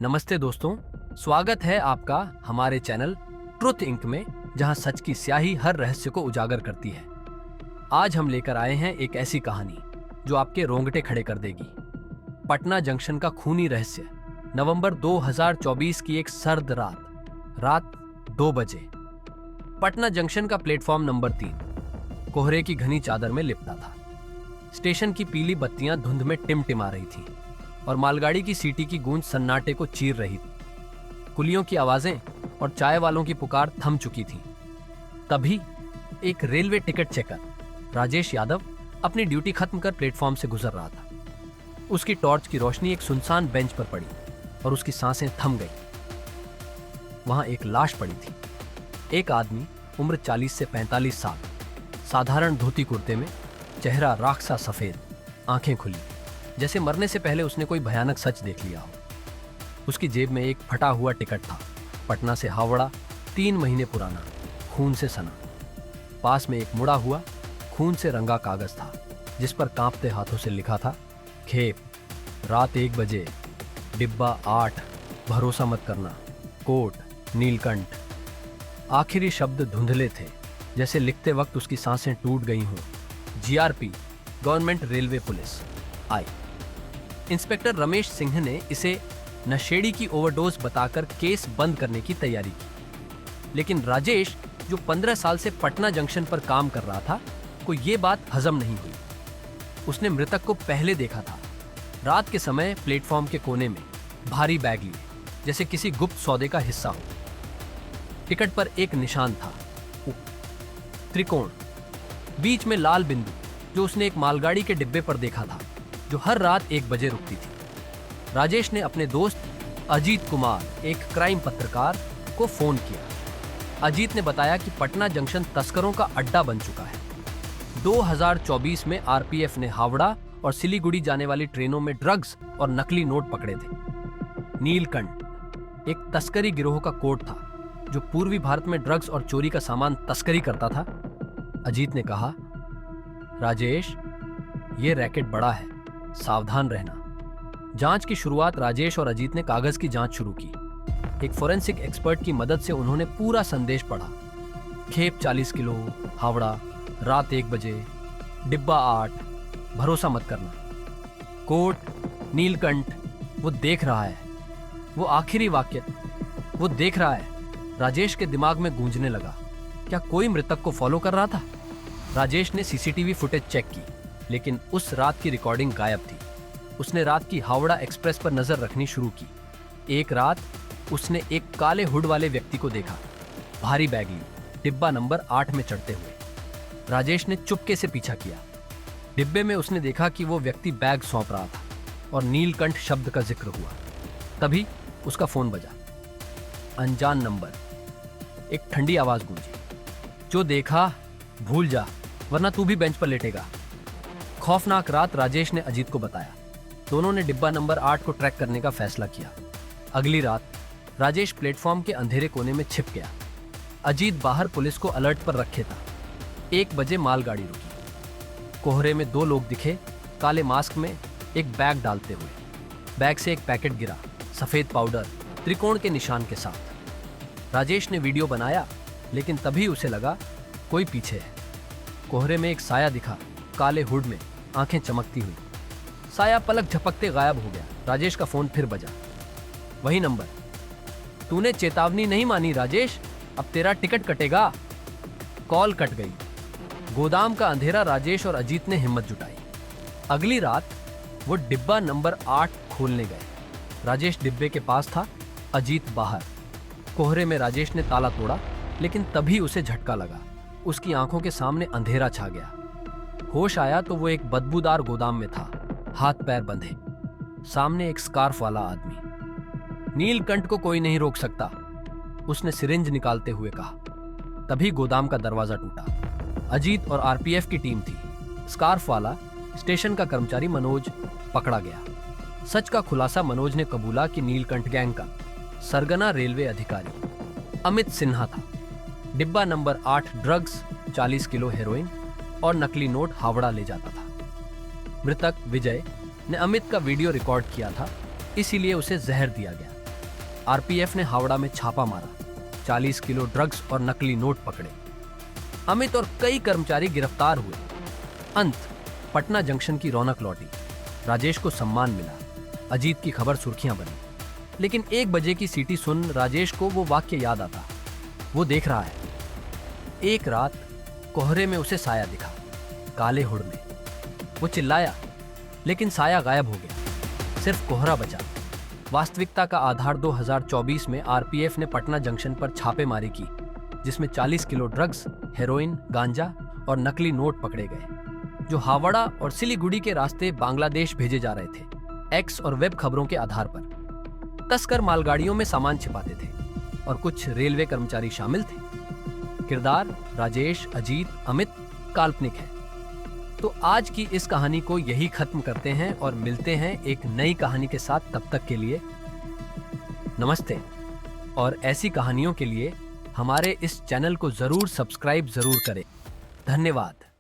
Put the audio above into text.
नमस्ते दोस्तों, स्वागत है आपका हमारे चैनल ट्रुथ इंक में, जहां सच की स्याही हर रहस्य को उजागर करती है। आज हम लेकर आए हैं एक ऐसी कहानी जो आपके रोंगटे खड़े कर देगी। पटना जंक्शन का खूनी रहस्य। नवंबर 2024 की एक सर्द रात 2 बजे। पटना जंक्शन का प्लेटफॉर्म नंबर 3 कोहरे की घनी चादर में लिपटा था। स्टेशन की पीली बत्तियां धुंध में टिमटिमा रही थीं और मालगाड़ी की सीटी की गूंज सन्नाटे को चीर रही थी। कुलियों की आवाजें और चाय वालों की पुकार थम चुकी थी। तभी एक railway ticket checker Rajesh Yadav अपनी ड्यूटी खत्म कर प्लेटफॉर्म से गुजर रहा था। उसकी टॉर्च की रोशनी एक सुनसान बेंच पर पड़ी और उसकी सांसें थम गई। वहां एक लाश पड़ी थी। एक आदमी, उम्र 40 से 45 साल, साधारण धोती कुर्ते में, चेहरा राख सा सफेद, आंखें खुली, जैसे मरने से पहले उसने कोई भयानक सच देख लिया हो। उसकी जेब में एक फटा हुआ टिकट था, पटना से हावड़ा, 3 महीने पुराना, खून से सना। पास में एक मुड़ा हुआ, खून से रंगा कागज था, जिस पर कांपते हाथों से लिखा था, खेप, रात 1 बजे, डिब्बा 8, भरोसा मत करना, कोट, नीलकंठ। आखिरी शब्द धुंधले थे, जैसे लिखते वक्त उसकी सांसें टूट गई हों। जीआरपी, गवर्नमेंट रेलवे पुलिस, आई। इंस्पेक्टर रमेश सिंह ने इसे नशेड़ी की ओवरडोज बताकर केस बंद करने की तैयारी की। लेकिन राजेश, जो 15 साल से पटना जंक्शन पर काम कर रहा था, को यह बात हजम नहीं हुई। उसने मृतक को पहले देखा था, रात के समय प्लेटफॉर्म के कोने में, भारी बैग लिए, जैसे किसी गुप्त सौदे का हिस्सा हो। टिकट पर एक निशान था, त्रिकोण, बीच में लाल बिंदु, जो उसने एक मालगाड़ी के डिब्बे पर देखा था, जो हर रात 1 बजे रुकती थी। राजेश ने अपने दोस्त अजीत कुमार, एक क्राइम पत्रकार, को फोन किया। अजीत ने बताया कि पटना जंक्शन तस्करों का अड्डा बन चुका है। 2024 में आरपीएफ ने हावड़ा और सिलीगुड़ी जाने वाली ट्रेनों में ड्रग्स और नकली नोट पकड़े थे। नीलकंठ एक तस्करी गिरोह का कोड था, जो पूर्वी भारत में ड्रग्स और चोरी का सामान तस्करी करता था। अजीत ने कहा, राजेश, ये रैकेट बड़ा है, सावधान रहना। जांच की शुरुआत राजेश और अजीत ने कागज की जांच शुरू की। एक फोरेंसिक एक्सपर्ट की मदद से उन्होंने पूरा संदेश पढ़ा। खेप 40 किलो, हावड़ा, रात 1 बजे, डिब्बा 8, भरोसा मत करना, कोट, नीलकंठ, वो देख रहा है। वो आखिरी वाक्य, वो देख रहा है, राजेश के दिमाग में गूंजने लगा। क्या कोई मृतक को फॉलो कर रहा था? राजेश ने सीसीटीवी फुटेज चेक की, लेकिन उस रात की रिकॉर्डिंग गायब थी। उसने रात की हावड़ा एक्सप्रेस पर नजर रखनी शुरू की। एक रात उसने एक काले हुड वाले व्यक्ति को देखा, भारी बैग ली, डिब्बा नंबर 8 में चढ़ते हुए। राजेश ने चुपके से पीछा किया। डिब्बे में उसने देखा कि वो व्यक्ति बैग सौंप रहा था और नीलकंठ शब्द का जिक्र हुआ। तभी उसका फोन बजा। अनजान नंबर। एक ठंडी आवाज गूंजी, जो देखा भूल जा, वरना तू भी बेंच पर लेटेगा। खौफनाक रात राजेश ने अजीत को बताया। दोनों ने डिब्बा नंबर 8 को ट्रैक करने का फैसला किया। अगली रात राजेश प्लेटफॉर्म के अंधेरे कोने में छिप गया। अजीत बाहर पुलिस को अलर्ट पर रखे था। 1 बजे मालगाड़ी रुकी। कोहरे में 2 लोग दिखे, काले मास्क में, एक बैग डालते हुए। बैग से एक पैकेट गिरा, सफेद पाउडर, त्रिकोण के निशान के साथ। राजेश ने वीडियो बनाया, लेकिन तभी उसे लगा कोई पीछे है। कोहरे में एक साया दिखा, काले हुड में, आंखें चमकती हुई। साया पलक झपकते गायब हो गया। राजेश का फोन फिर बजा। वही नंबर। तूने चेतावनी नहीं मानी राजेश, अब तेरा टिकट कटेगा। कॉल कट गई। गोदाम का अंधेरा। राजेश और अजीत ने हिम्मत जुटाई। अगली रात वो डिब्बा नंबर 8 खोलने गए। राजेश डिब्बे के पास था, अजीत बाहर। कोहरे में राजेश ने ताला तोड़ा, लेकिन तभी उसे झटका लगा। उसकी आंखों के सामने अंधेरा छा गया। होश आया तो वो एक बदबूदार गोदाम में था, हाथ पैर बंधे। सामने एक स्कार्फ वाला आदमी। नीलकंठ को कोई नहीं रोक सकता, उसने सिरिंज निकालते हुए कहा। तभी गोदाम का दरवाजा टूटा। अजीत और आरपीएफ की टीम थी। स्कार्फ वाला, स्टेशन का कर्मचारी मनोज, पकड़ा गया। सच का खुलासा मनोज ने कबूला कि नीलकंठ गैंग का सरगना रेलवे अधिकारी अमित सिन्हा था। डिब्बा नंबर 8 ड्रग्स, 40 किलो हेरोइन और नकली नोट हावड़ा ले जाता था। मृतक विजय ने अमित का वीडियो रिकॉर्ड किया था, इसीलिए उसे जहर दिया गया। आरपीएफ ने हावड़ा में छापा मारा, 40 किलो ड्रग्स और नकली नोट पकड़े। अमित और कई कर्मचारी गिरफ्तार हुए। अंत पटना जंक्शन की रौनक लौटी, राजेश को सम्मान मिला, अजीत की खबर सुर्खियां बनी। लेकिन 1 बजे की सीटी सुन राजेश को वो वाक्य याद आता। वो देख रहा है, एक रात कोहरे में उसे साया दिखा, काले हुड में। वो चिल्लाया, लेकिन साया गायब हो गया, सिर्फ कोहरा बचा। वास्तविकता का आधार 2024 में आरपीएफ ने पटना जंक्शन पर छापेमारी की, जिसमें 40 किलो ड्रग्स, हेरोइन, गांजा और नकली नोट पकड़े गए, जो हावड़ा और सिलीगुड़ी के रास्ते बांग्लादेश भेजे जा रहे थे। एक्स और वेब खबरों के आधार पर तस्कर मालगाड़ियों में सामान छिपाते थे और कुछ रेलवे कर्मचारी शामिल थे। किरदार राजेश, अजीत, अमित काल्पनिक है। तो आज की इस कहानी को यही खत्म करते हैं और मिलते हैं एक नई कहानी के साथ। तब तक के लिए नमस्ते। और ऐसी कहानियों के लिए हमारे इस चैनल को जरूर सब्सक्राइब जरूर करें। धन्यवाद।